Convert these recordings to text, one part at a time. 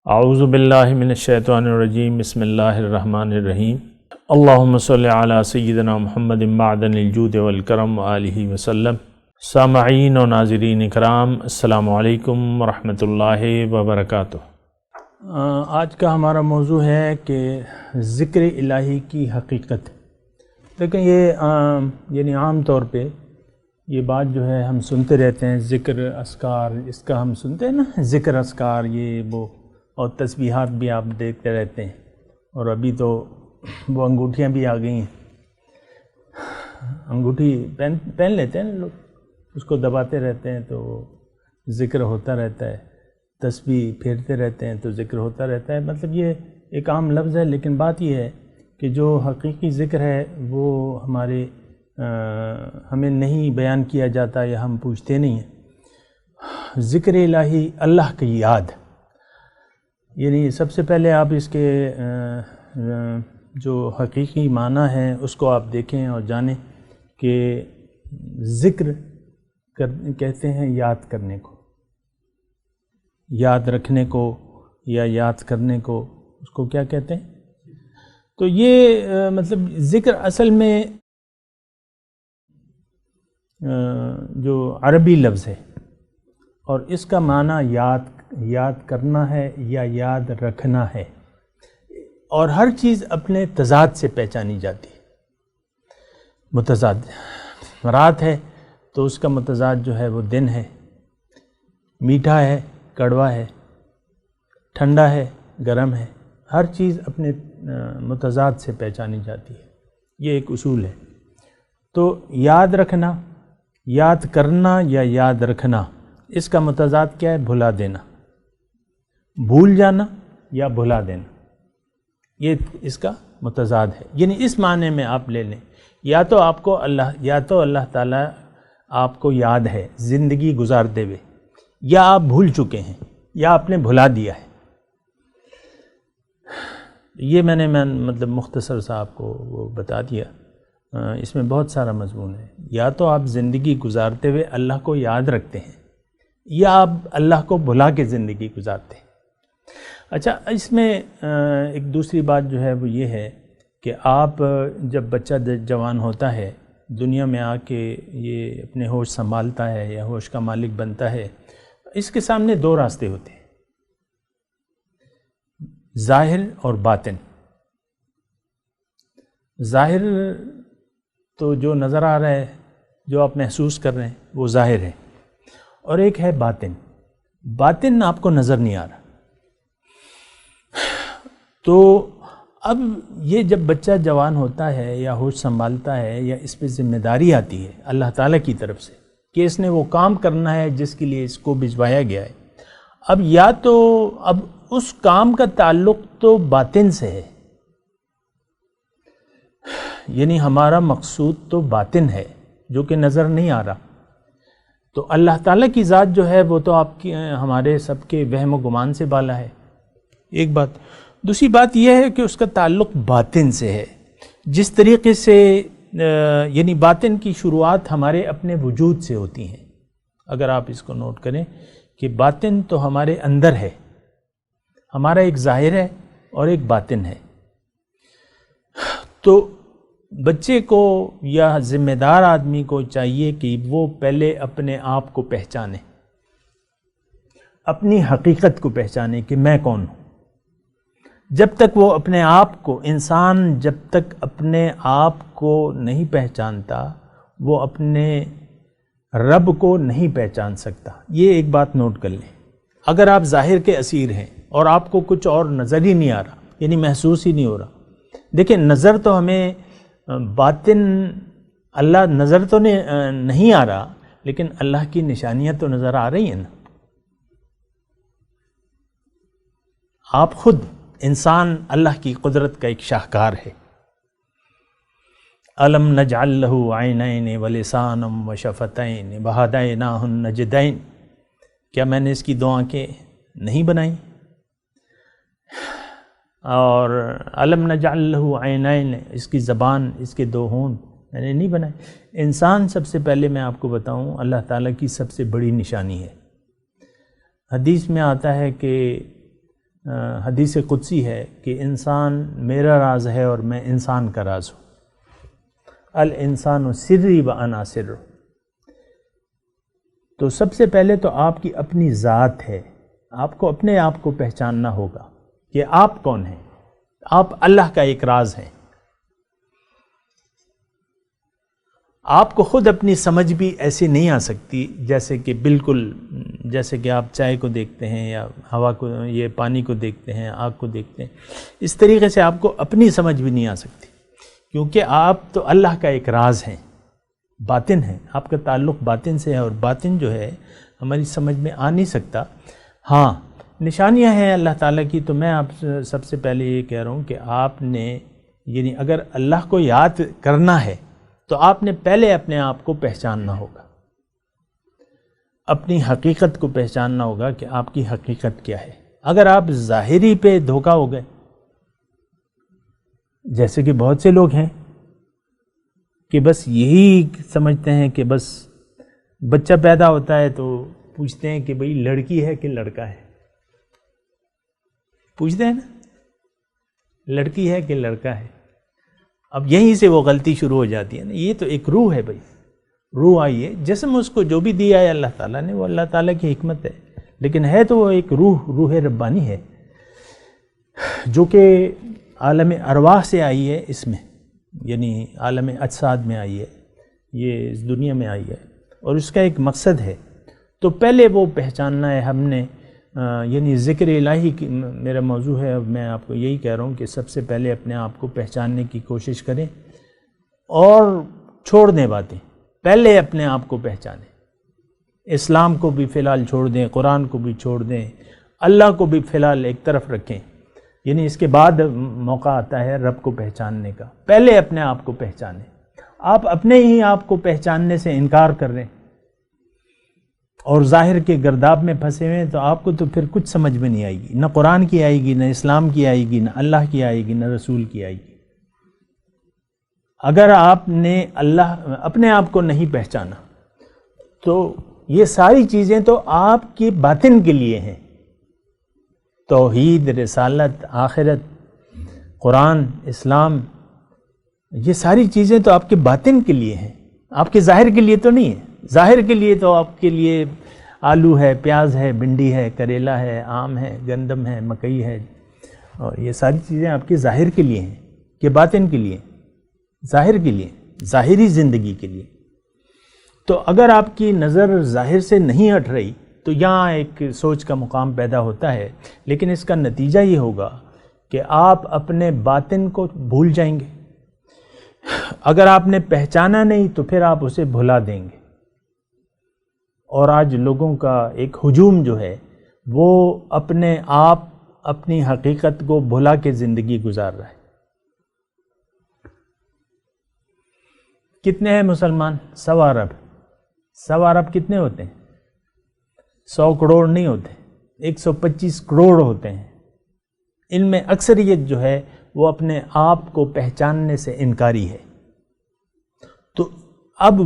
اعوذ باللہ من الشیطان الرجیم بسم اللہ الرحمن الرحیم اللہم صلی علی سیدنا محمد معدن الجود والکرم وآلہ وسلم۔ سامعین و ناظرین اکرام، السلام علیکم ورحمۃ اللہ وبرکاتہ۔ آج کا ہمارا موضوع ہے کہ ذکر الہی کی حقیقت۔ لیکن یہ عام طور پہ یہ بات جو ہے ہم سنتے رہتے ہیں، ذکر اذکار، اس کا ہم سنتے ہیں نا، ذکر اذکار یہ وہ، اور تسبیحات بھی آپ دیکھتے رہتے ہیں، اور ابھی تو وہ انگوٹھیاں بھی آ گئی ہیں، انگوٹھی پہن لیتے ہیں لوگ، اس کو دباتے رہتے ہیں تو ذکر ہوتا رہتا ہے، تسبیح پھیرتے رہتے ہیں تو ذکر ہوتا رہتا ہے۔ مطلب یہ ایک عام لفظ ہے، لیکن بات یہ ہے کہ جو حقیقی ذکر ہے وہ ہمیں نہیں بیان کیا جاتا یا ہم پوچھتے نہیں ہیں۔ ذکر الہی، اللہ کی یاد، یعنی سب سے پہلے آپ اس کے جو حقیقی معنی ہے اس کو آپ دیکھیں اور جانیں کہ ذکر کہتے ہیں یاد کرنے کو، یاد رکھنے کو یا یاد کرنے کو، اس کو کیا کہتے ہیں؟ تو یہ مطلب ذکر اصل میں جو عربی لفظ ہے، اور اس کا معنی یاد کرنا ہے یا یاد رکھنا ہے، اور ہر چیز اپنے تضاد سے پہچانی جاتی ہے۔ متضاد رات ہے تو اس کا متضاد جو ہے وہ دن ہے، میٹھا ہے کڑوا ہے، ٹھنڈا ہے گرم ہے، ہر چیز اپنے متضاد سے پہچانی جاتی ہے، یہ ایک اصول ہے۔ تو یاد رکھنا، یاد کرنا یا یاد رکھنا، اس کا متضاد کیا ہے؟ بھلا دینا، بھول جانا یا بھلا دینا، یہ اس کا متضاد ہے۔ یعنی اس معنی میں آپ لے لیں، یا تو اللہ تعالیٰ آپ کو یاد ہے زندگی گزارتے ہوئے، یا آپ بھول چکے ہیں یا آپ نے بھلا دیا ہے۔ یہ میں نے مطلب مختصر سا آپ کو وہ بتا دیا، اس میں بہت سارا مضمون ہے۔ یا تو آپ زندگی گزارتے ہوئے اللہ کو یاد رکھتے ہیں، یا آپ اللہ کو بھلا کے زندگی گزارتے ہیں۔ اچھا، اس میں ایک دوسری بات جو ہے وہ یہ ہے کہ آپ جب بچہ جوان ہوتا ہے، دنیا میں آ کے یہ اپنے ہوش سنبھالتا ہے یا ہوش کا مالک بنتا ہے، اس کے سامنے دو راستے ہوتے ہیں، ظاہر اور باطن۔ ظاہر تو جو نظر آ رہا ہے، جو آپ محسوس کر رہے ہیں، وہ ظاہر ہے، اور ایک ہے باطن۔ باطن آپ کو نظر نہیں آ رہا۔ تو اب یہ جب بچہ جوان ہوتا ہے یا ہوش سنبھالتا ہے، یا اس پہ ذمہ داری آتی ہے اللہ تعالیٰ کی طرف سے کہ اس نے وہ کام کرنا ہے جس کے لیے اس کو بھجوایا گیا ہے، اب یا تو اب اس کام کا تعلق تو باطن سے ہے، یعنی ہمارا مقصود تو باطن ہے جو کہ نظر نہیں آ رہا۔ تو اللہ تعالیٰ کی ذات جو ہے وہ تو آپ کی ہمارے سب کے وہم و گمان سے بالا ہے، ایک بات۔ دوسری بات یہ ہے کہ اس کا تعلق باطن سے ہے، جس طریقے سے یعنی باطن کی شروعات ہمارے اپنے وجود سے ہوتی ہیں۔ اگر آپ اس کو نوٹ کریں کہ باطن تو ہمارے اندر ہے، ہمارا ایک ظاہر ہے اور ایک باطن ہے۔ تو بچے کو یا ذمہ دار آدمی کو چاہیے کہ وہ پہلے اپنے آپ کو پہچانے، اپنی حقیقت کو پہچانے کہ میں کون ہوں۔ جب تک وہ اپنے آپ کو، انسان جب تک اپنے آپ کو نہیں پہچانتا، وہ اپنے رب کو نہیں پہچان سکتا۔ یہ ایک بات نوٹ کر لیں۔ اگر آپ ظاہر کے اسیر ہیں اور آپ کو کچھ اور نظر ہی نہیں آ رہا، یعنی محسوس ہی نہیں ہو رہا، دیکھیں نظر تو ہمیں باطن، اللہ نظر تو نہیں آ رہا، لیکن اللہ کی نشانیاں تو نظر آ رہی ہیں نا۔ آپ خود انسان اللہ کی قدرت کا ایک شاہکار ہے۔ الم نجعل لہ عینین ولسانا وشفتین وہدیناہ النجدین، کیا میں نے اس کی دو آنکھیں نہیں بنائیں؟ اور الم نجعل لہ عینین، اس کی زبان، اس کے دو ہونٹ میں نے نہیں بنائے۔ انسان سب سے پہلے میں آپ کو بتاؤں اللہ تعالیٰ کی سب سے بڑی نشانی ہے۔ حدیث میں آتا ہے کہ حدیث قدسی ہے کہ انسان میرا راز ہے اور میں انسان کا راز ہوں، الانسان سری و انا سر۔ تو سب سے پہلے تو آپ کی اپنی ذات ہے، آپ کو اپنے آپ کو پہچاننا ہوگا کہ آپ کون ہیں۔ آپ اللہ کا ایک راز ہیں۔ آپ کو خود اپنی سمجھ بھی ایسی نہیں آ سکتی جیسے کہ بالکل جیسے کہ آپ چائے کو دیکھتے ہیں یا ہوا کو، یہ پانی کو دیکھتے ہیں، آگ کو دیکھتے ہیں، اس طریقے سے آپ کو اپنی سمجھ بھی نہیں آ سکتی، کیونکہ آپ تو اللہ کا ایک راز ہیں، باطن ہے، آپ کا تعلق باطن سے ہے، اور باطن جو ہے ہماری سمجھ میں آ نہیں سکتا۔ ہاں نشانیاں ہیں اللہ تعالیٰ کی، تو میں آپ سب سے پہلے یہ کہہ رہا ہوں کہ آپ نے یعنی اگر اللہ کو یاد کرنا ہے تو آپ نے پہلے اپنے آپ کو پہچاننا ہوگا، اپنی حقیقت کو پہچاننا ہوگا کہ آپ کی حقیقت کیا ہے۔ اگر آپ ظاہری پہ دھوکہ ہو گئے، جیسے کہ بہت سے لوگ ہیں کہ بس یہی سمجھتے ہیں کہ بس بچہ پیدا ہوتا ہے تو پوچھتے ہیں کہ بھئی لڑکی ہے کہ لڑکا ہے، پوچھتے ہیں نا لڑکی ہے کہ لڑکا ہے۔ اب یہیں سے وہ غلطی شروع ہو جاتی ہے نا، یہ تو ایک روح ہے بھائی، روح آئی ہے، جسم اس کو جو بھی دیا ہے اللہ تعالیٰ نے وہ اللہ تعالیٰ کی حکمت ہے، لیکن ہے تو وہ ایک روح ربانی ہے جو کہ عالم ارواح سے آئی ہے، اس میں یعنی عالم اجساد میں آئی ہے، یہ اس دنیا میں آئی ہے، اور اس کا ایک مقصد ہے۔ تو پہلے وہ پہچاننا ہے ہم نے، یعنی ذکر الہی کی میرا موضوع ہے، اب میں آپ کو یہی کہہ رہا ہوں کہ سب سے پہلے اپنے آپ کو پہچاننے کی کوشش کریں اور چھوڑ دیں باتیں، پہلے اپنے آپ کو پہچانیں، اسلام کو بھی فی الحال چھوڑ دیں، قرآن کو بھی چھوڑ دیں، اللہ کو بھی فی الحال ایک طرف رکھیں، یعنی اس کے بعد موقع آتا ہے رب کو پہچاننے کا، پہلے اپنے آپ کو پہچانیں۔ آپ اپنے ہی آپ کو پہچاننے سے انکار کر رہے ہیں اور ظاہر کے گرداب میں پھنسے ہوئے ہیں، تو آپ کو تو پھر کچھ سمجھ میں نہیں آئے گی، نہ قرآن کی آئے گی، نہ اسلام کی آئے گی، نہ اللہ کی آئے گی، نہ رسول کی آئے گی۔ اگر آپ نے اپنے آپ کو نہیں پہچانا تو یہ ساری چیزیں تو آپ کی باطن کے لیے ہیں، توحید، رسالت، آخرت، قرآن، اسلام، یہ ساری چیزیں تو آپ کے باطن کے لیے ہیں، آپ کے ظاہر کے لیے تو نہیں ہے۔ ظاہر کے لیے تو آپ کے لیے آلو ہے، پیاز ہے، بھنڈی ہے، کریلا ہے، آم ہے، گندم ہے، مکئی ہے، اور یہ ساری چیزیں آپ کے ظاہر کے لیے ہیں کہ باطن کے لیے، ظاہر کے لیے، ظاہری زندگی کے لیے۔ تو اگر آپ کی نظر ظاہر سے نہیں ہٹ رہی تو یہاں ایک سوچ کا مقام پیدا ہوتا ہے، لیکن اس کا نتیجہ یہ ہوگا کہ آپ اپنے باطن کو بھول جائیں گے۔ اگر آپ نے پہچانا نہیں تو پھر آپ اسے بھلا دیں گے، اور آج لوگوں کا ایک ہجوم جو ہے وہ اپنے آپ اپنی حقیقت کو بھلا کے زندگی گزار رہا ہے۔ کتنے ہیں مسلمان؟ 100 ارب۔ 100 ارب کتنے ہوتے ہیں؟ 100 کروڑ نہیں ہوتے، 125 کروڑ ہوتے ہیں۔ ان میں اکثریت جو ہے وہ اپنے آپ کو پہچاننے سے انکاری ہے۔ تو اب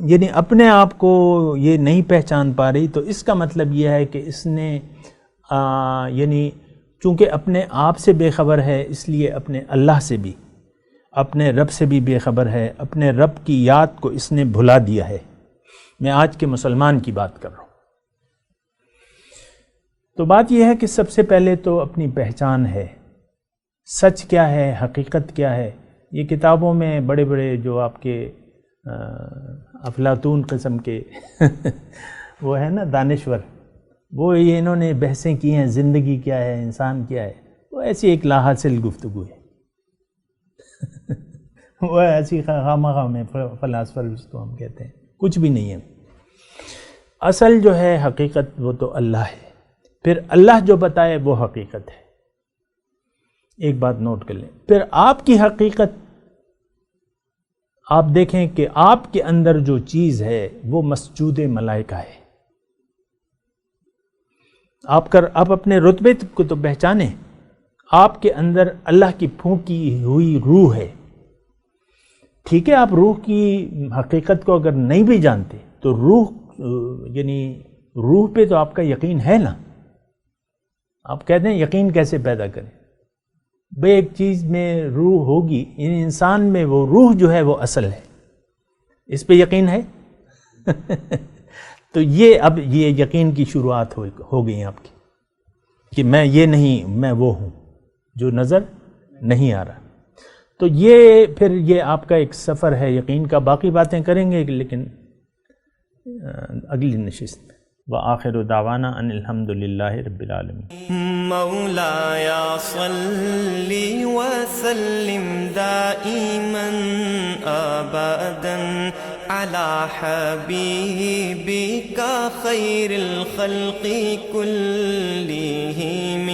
یعنی اپنے آپ کو یہ نہیں پہچان پا رہی، تو اس کا مطلب یہ ہے کہ اس نے یعنی چونکہ اپنے آپ سے بے خبر ہے، اس لیے اپنے اللہ سے بھی، اپنے رب سے بھی بے خبر ہے، اپنے رب کی یاد کو اس نے بھلا دیا ہے۔ میں آج کے مسلمان کی بات کر رہا ہوں۔ تو بات یہ ہے کہ سب سے پہلے تو اپنی پہچان ہے، سچ کیا ہے، حقیقت کیا ہے۔ یہ کتابوں میں بڑے بڑے جو آپ کے افلاطون قسم کے وہ ہے نا دانشور، وہ یہ انہوں نے بحثیں کی ہیں، زندگی کیا ہے، انسان کیا ہے، وہ ایسی ایک لا حاصل گفتگو ہے وہ ایسی خامخواہ میں فلاسفر جس کو ہم کہتے ہیں، کچھ بھی نہیں ہے۔ اصل جو ہے حقیقت وہ تو اللہ ہے، پھر اللہ جو بتائے وہ حقیقت ہے۔ ایک بات نوٹ کر لیں، پھر آپ کی حقیقت آپ دیکھیں کہ آپ کے اندر جو چیز ہے وہ مسجود ملائکہ ہے۔ آپ اپنے رتبے کو تو پہچانیں، آپ کے اندر اللہ کی پھونکی ہوئی روح ہے۔ ٹھیک ہے، آپ روح کی حقیقت کو اگر نہیں بھی جانتے تو روح یعنی روح پہ تو آپ کا یقین ہے نا، آپ کہتے ہیں یقین کیسے پیدا کریں؟ بھئی ایک چیز میں روح ہوگی، یعنی انسان میں وہ روح جو ہے وہ اصل ہے، اس پہ یقین ہے تو اب یہ یقین کی شروعات ہو گئی آپ کی کہ میں یہ نہیں، میں وہ ہوں جو نظر نہیں آ رہا. تو یہ پھر یہ آپ کا ایک سفر ہے یقین کا. باقی باتیں کریں گے لیکن اگلی نشست میں. وآخر دعوانا ان الحمد للہ رب العالمین. مولاي صل وسلم دائما ابدا على حبيبك خير الخلق كلهم